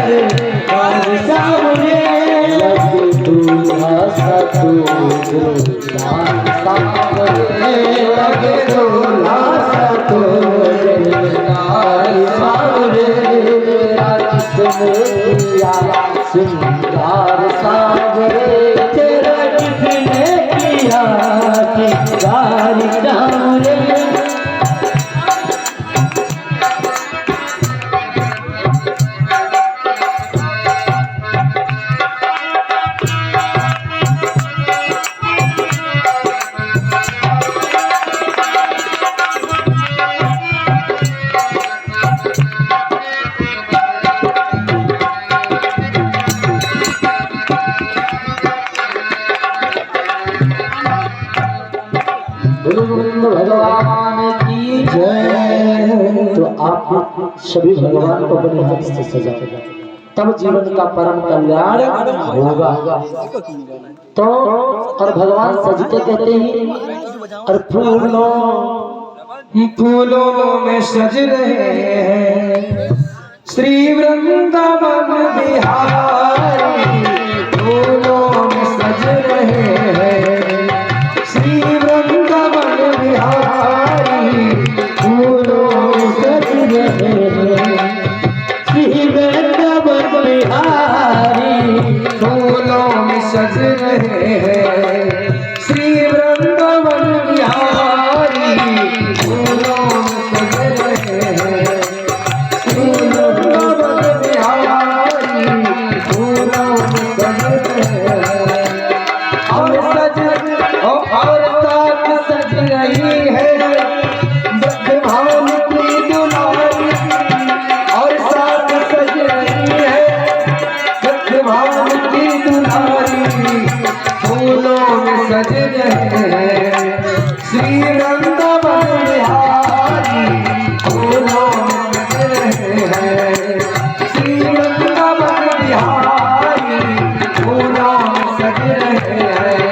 सरकार सामने लगे दूल्हा सा तो दिलदार सामने लगे दूल्हा सा तो दिलदार सामने जिसने किया सिंगार सावरे तेरा किसने किया सिंगार सावरे। भगवान की जय। तो आप सभी भगवान को अपने हाथ से सजा तब जीवन का परम कल्याण होगा। तो और भगवान सजते कहते हैं और फूलों में सज रहे हैं श्री वृंदावन बिहारी। फूलों में सज रहे हैं श्री वृंदावन बिहारी। फूलों में सज रहे हैं श्री वृंदावन बिहारी। फूलों में सज रहे हैं श्री वृंदावन बिहारी। फूलों में सज रहे हैं श्री वृंदावन बिहारी। फूलों में सज रहे हैं और साथ सज रही है भगवान की दुलारी। और साथ सज रही है भगवान की दुलारी। फूलों में सज रहे हैं श्री वृंदावन बिहारी। फूलों में सज रहे हैं श्री वृंदावन बिहारी। फूलों में सज रहे हैं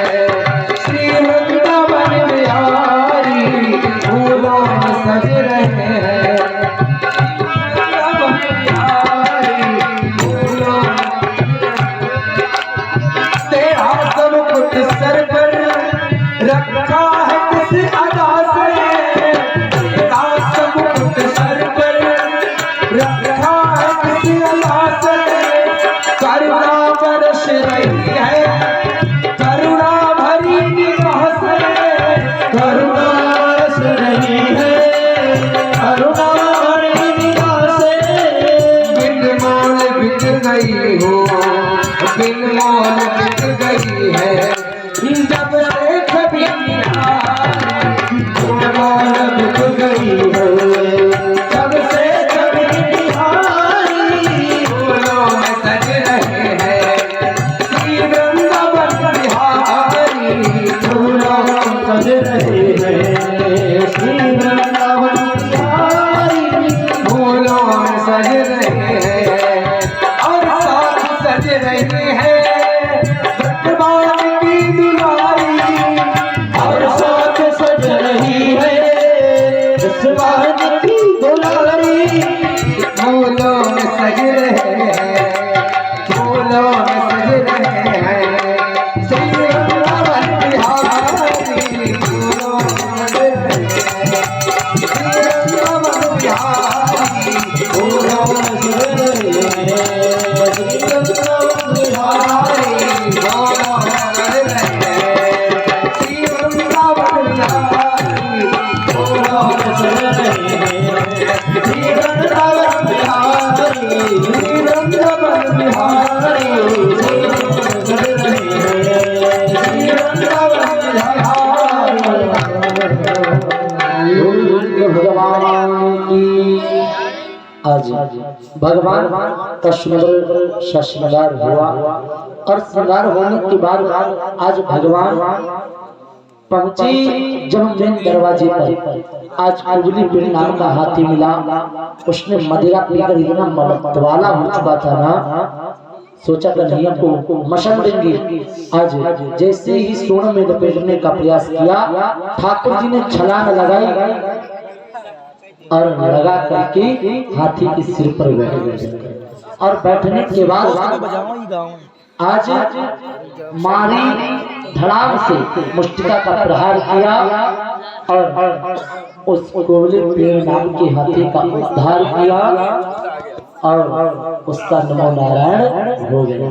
श्री वृंदावन बिहारी। फूलों में सज रहे हैं तेरा सब कुछ सर पर रखा है किस अदा से। तेरा सब कुछ सर पर रखा है किस अदा से। करुणा बरस रही है करुणा भरी निगाह से। करुणा बरस रही है करुणा भरी निगाह से। बिन मोल बिक गई हो बिन मोल बिक गई है जब से कभी बिन मोल बिक गई है जब से कभी बिहारी। फूलों में सज रहे हैं श्री वृंदावन बिहारी। फूलों में सज रहे हैं श्री वृंदावन बिहारी। फूलों में सज रहे हैं और साथ सज रही है भगवान की दुलारी। और साथ सज रही है भगवान की दुलारी। फूलों में सज रहे हैं फूलों में सज रहे हैं श्री वृंदावन बिहारी। फूलों में सज रहे हैं श्री वृंदावन बिहारी। फूलों में सज रहे हैं श्री वृंदावन बिहारी। फूलों में सज रहे हैं श्री वृंदावन बिहारी। फूलों में सज रहे हैं श्री वृंदावन बिहारी। श्री वृंदावन बिहारी। फूलों में सज रहे हैं श्री वृंदावन बिहारी। भगवान की आज भगवान का सुंदर सा श्रृंगार हुआ और श्रृंगार होने के बाद आज भगवान पहुंचे जब मेन दरवाजे पर। आज कुबली पीर नाम का हाथी मिला। उसने मदिरा पीकर इतना मतवाला हो चुका था ना, सोचा कन्हैया को मशल देंगे। आज जैसे ही सोने में लपेटने का प्रयास किया, ठाकुर जी ने छलांग लगाई और लगा करके हाथी के सिर पर बैठ गए। और बैठने के बाद आज मारी धड़ाम से मुष्टिका का प्रहार किया और उस कोवले पेड़ नाम के हाथी का उद्धार किया और उसका नमो नारायण हो गया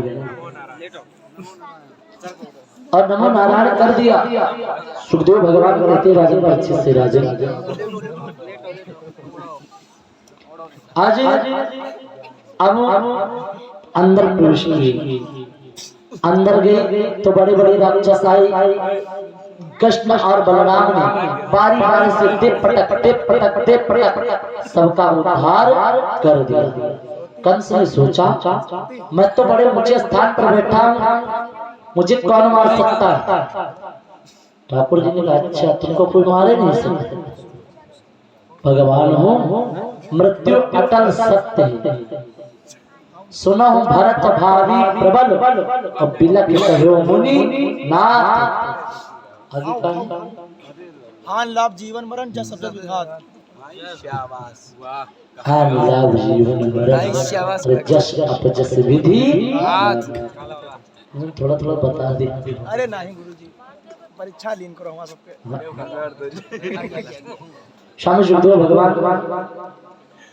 और नमो नारायण कर दिया। सुखदेव भगवान कहते राजन परीक्षित से, राजन आज अब अंदर प्रवेश किए, अंदर गए तो बड़े बड़े राक्षस आए। कृष्ण और बलराम ने बारी बारी से टिप पटक सबका उद्धार कर दिया। कंस ने सोचा मैं तो बड़े ऊंचे स्थान पर बैठा हूँ, मुझे कौन मार सकता है। ठाकुर जी ने कहा अच्छा तुमको कोई मारे नहीं सकता, भगवान हो मृत्यु अटल सत्य है। सुना हूँ भरत भावी प्रबल और बिलक कहो मुनि नाथ। हान लाभ जीवन मरण जस शब्द विघात। शाबाश वाह। हान लाभ जीवन मरण जस अपजस विधि। थोड़ा थोड़ा बता दे। अरे नहीं गुरुजी परीक्षा लीन करो हमारा सबके। स्वामी सुखदेव भगवान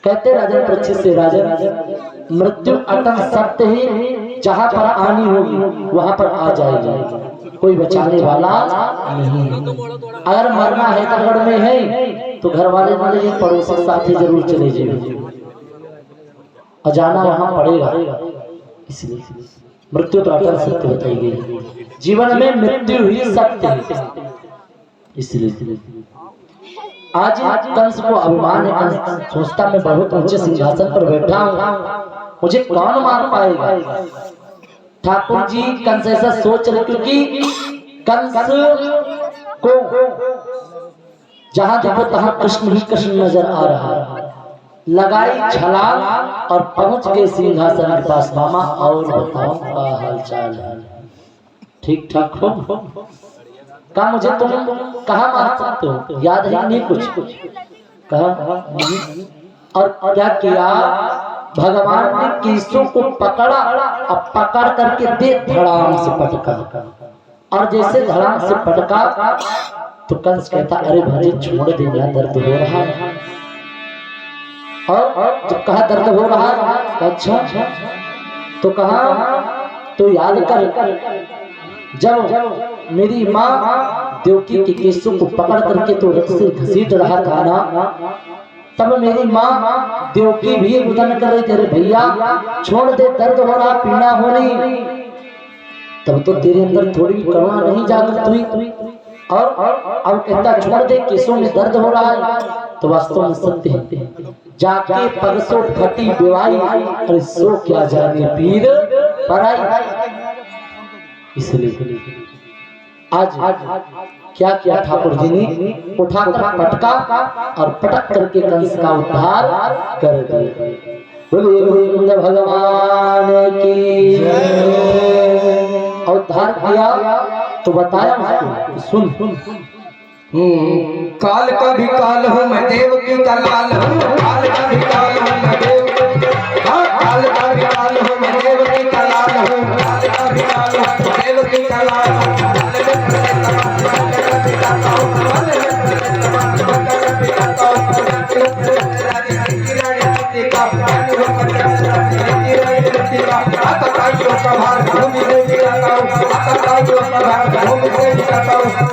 कहते राजन परीक्षित से, राजन मृत्यु अटल सत्य ही, जहाँ पर आनी होगी वहां पर आ जाएगी, कोई बचाने वाला नहीं। अगर मरना है तगड़ में है तो घर वाले वाले पड़ोसी साथी जरूर चले जाएंगे और जाना वहां पड़ेगा। इसलिए मृत्यु तो अटल सत्य बताई गई, जीवन में मृत्यु ही सत्य है। इसलिए आज कंस को अभिमान है, कंस सोचता मैं बहुत ऊंचे सिंहासन पर बैठा हूँ, मुझे कौन मार पाएगा। ठाकुर जी कंस ऐसा सोच रहे क्योंकि कंस को जहां देखो तहां कृष्ण ही कृष्ण नजर आ रहा है। लगाई छलांग और पहुंच गए सिंहासन के पास। मामा और बताओ का हाल चाल है, ठीक ठाक हो? कहा मुझे तुम कहाँ मार सकते हो, याद है नहीं कुछ? कहा और क्या किया, भगवान ने केसों को पकड़ा और पकड़ करके दे धड़ाम से पटका। और जैसे धड़ाम से पटका तो कंस कहता अरे भाई छोड़ दे, मेरा दर्द हो रहा है। और जब कहा दर्द हो रहा है, अच्छा तो कहा तो याद कर जब मेरी माँ देवकी के केसों को पकड़ करके तो रथ से घसीट रहा था ना, तब मेरी माँ देवकी भी रुदन कर रही थी, अरे भैया छोड़ दे, दर्द हो रहा, पीड़ा हो रही। तब तो तेरे अंदर थोड़ी भी करुणा नहीं जागृत हुई और अब कहता छोड़ दे, केसों में दर्द हो रहा है। तो वास्तव में सत्य है, जाके परसों फटी बेवाई, अरे सो क्या जाने पीर पराई। इसलिए आज क्या किया ठाकुर जी ने, उठाकर पटका और पटक करके कंस का उद्धार कर दिया। बोलिए गोविंद भगवान की जय। उद्धार किया तो बताया उसको, सुन काल का भी काल हूँ मैं देव की का लाल हूँ, काल का भी काल हूँ मैं देव, काल का भी काल हूँ मैं देव की का लाल हूँ, काल का भी काल हूँ देव की का लाल हूँ। काल का भी काल हूँ मैं देव की का लाल हूँ,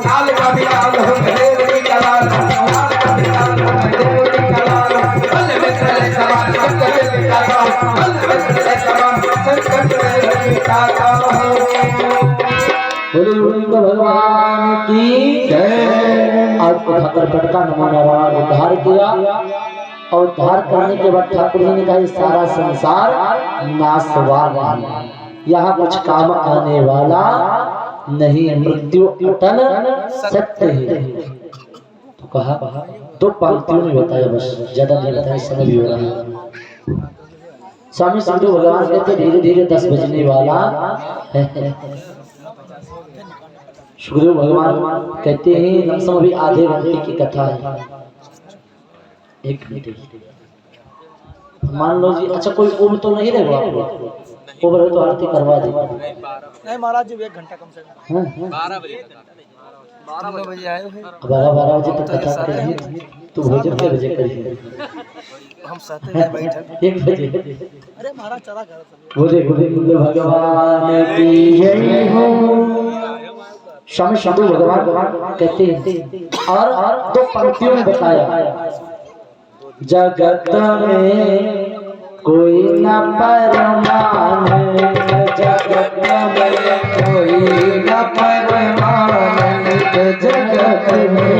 काल का भी काल हूँ मैं देव की का लाल हूँ। कल मित्र ले समान संकट के काका हूँ, कल मित्र ले समान संकट के काका हूँ। बोलिए गोविंद भगवान की जय। आज उठाकर पटका नमो नारायण उद्धार किया और उद्धार करने के बाद ठाकुर जी ने कहा सारा संसार नाशवान है, यहाँ कुछ काम आने वाला नहीं, मृत्यु अटल सत्य है। तो कहा दो पंक्तियों में बताया, बस ज्यादा नहीं बताया, समय भी हो रहा है। स्वामी सुखदेव भगवान कहते धीरे धीरे 10 बजने वाला है। सुखदेव भगवान कहते हैं लमसम अभी आधे घंटे की कथा है, 1 मिनट। मान लो जी। अच्छा कोई उम्र तो नहीं रहेगा आपको? उम्र है तो आरती करवा दी। नहीं महाराज जी 1 घंटा कम से कम 12 बजे आए हुए 12 बजे तक कथा करिए। तो भोजन के बजे करिए। हम साथ में बैठे 1 बजे। अरे महाराज चला कर बोले गोविंद भगवान की जय हो। स्वामी शंभु भगवान कहते हैं और 2 पंक्तियों में बताया, जगत में कोई न परमान, जगत में कोई न परमान, जगत में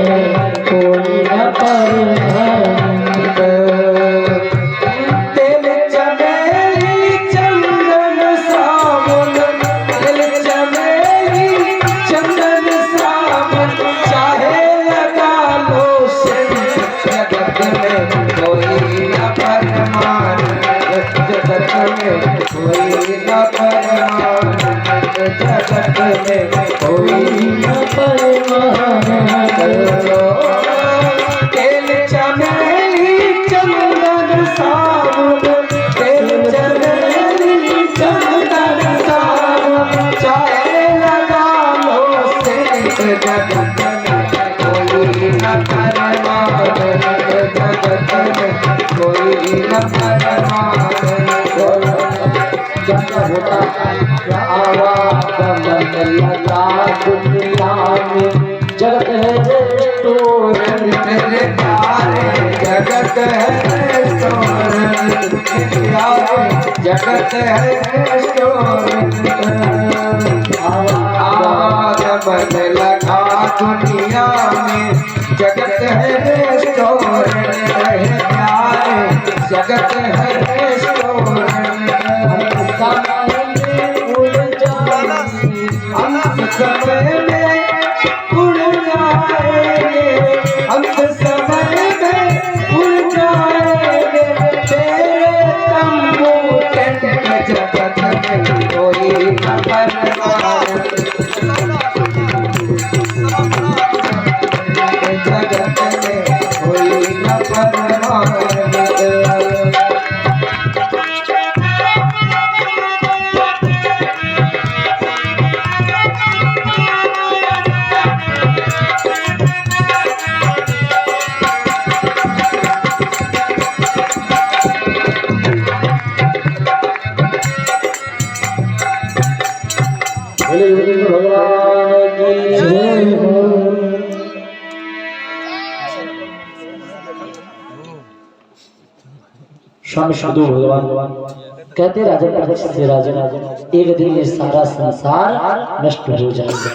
कोई न परमान। तेल चमेली चंदन साबुन, तेल चमेली चंदन साबुन, चाहे लगा लो सेंट, जगत में कोई न परमान, जगत में कोई न परमान, जगत में कोई न परमान। तेल चमेली चंदन साबुन, तेल चमेली चंदन साबुन, चाहे लगा लो सेंट, जगत में कोई न परमान, जगत में कोई न परमान। जब होता क्या आवाज मन लगा दुनिया में, जगत है रेस्टोरेंट मेरे प्यारे, जगत है रेस्टोरेंट, प्यारे जगत है रेस्टोरेंट। आवाज मन लगा दुनिया में, जगत है रेस्टोरेंट, रहे प्यारे जगत है रेस्टोरेंट। अंत समय में उड़ जाएंगे, अंत समय में उड़ जाएंगे, तेरे तंबू टेंट में, जगत में कोई न परमान, जगत में कोई न परमान। बोले गोविंद भगवान की जय हो। स्वामी शंभु भगवान कहते राजन परीक्षित से, राजन एक दिन ये सारा संसार नष्ट हो जाएगा,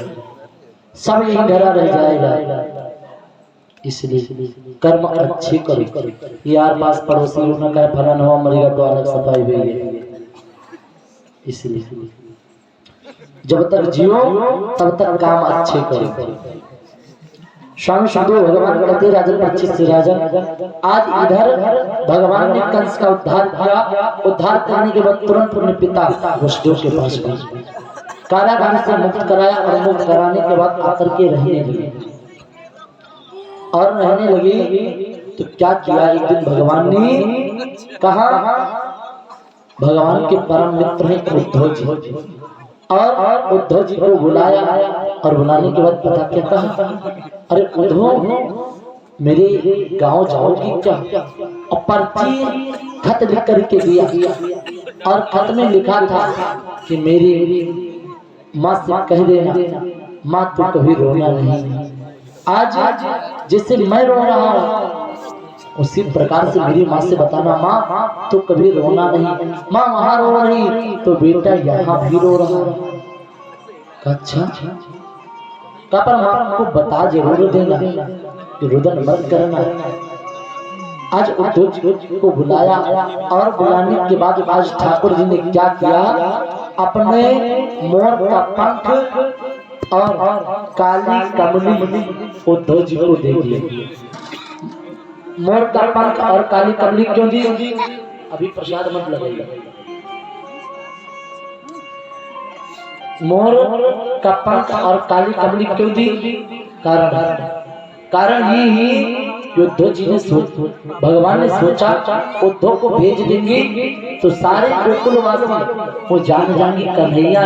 सब यही घरा रह जाएगा, इसलिए कर्म अच्छे करो। यार पास पड़ोसी लोग न कहे फलाना हुआ मरेगा तो अलग सफाई हुई है। इसलिए जब तक जियो तब तक काम अच्छे करो। स्वामी शंभु भगवान कहते राजन परीक्षित से, राजन आज इधर भगवान ने कंस का उद्धार किया, उद्धार करने के बाद तुरंत अपने पिता वसुदेव के पास गए, कारागार से मुक्त कराया और मुक्त कराने के बाद आकर के रहने लगे। और रहने लगे तो क्या किया, एक दिन भगवान ने कहा, भगवान के परम मित्र हैं उद्धव जी, और उद्धव जी को बुलाया और बुलाने के बाद पता क्या कहा, अरे उद्धव मेरे गांव जाओगी क्या? और पर्ची खत लिख करके दिया और खत में लिखा था कि मेरी माँ से कह देना, माँ तू कभी रोना नहीं। आज जैसे मैं रो रहा हूँ उसी प्रकार से मेरी माँ से बताना, माँ तो कभी रोना नहीं। माँ वहां रो रही तो बेटा यहाँ भी रो रहा। अच्छा का पर माँ को बता जरूर देना, रुदन मत करना। आज उद्धव जी को बुलाया और बुलाने के बाद आज ठाकुर जी ने क्या किया, अपने मोर का पंख और काली कमली उद्धव जी को दे दिए। मोर का पंख और काली कमली क्यों दी? अभी प्रसाद मत लगाइए। मोर का पंख और काली कमली क्यों दी? कारण ये ही उद्धव जी ने भगवान ने सोचा उद्धव को भेज देंगे तो सारे गोकुलवासी वो जान जाएंगे कन्हैया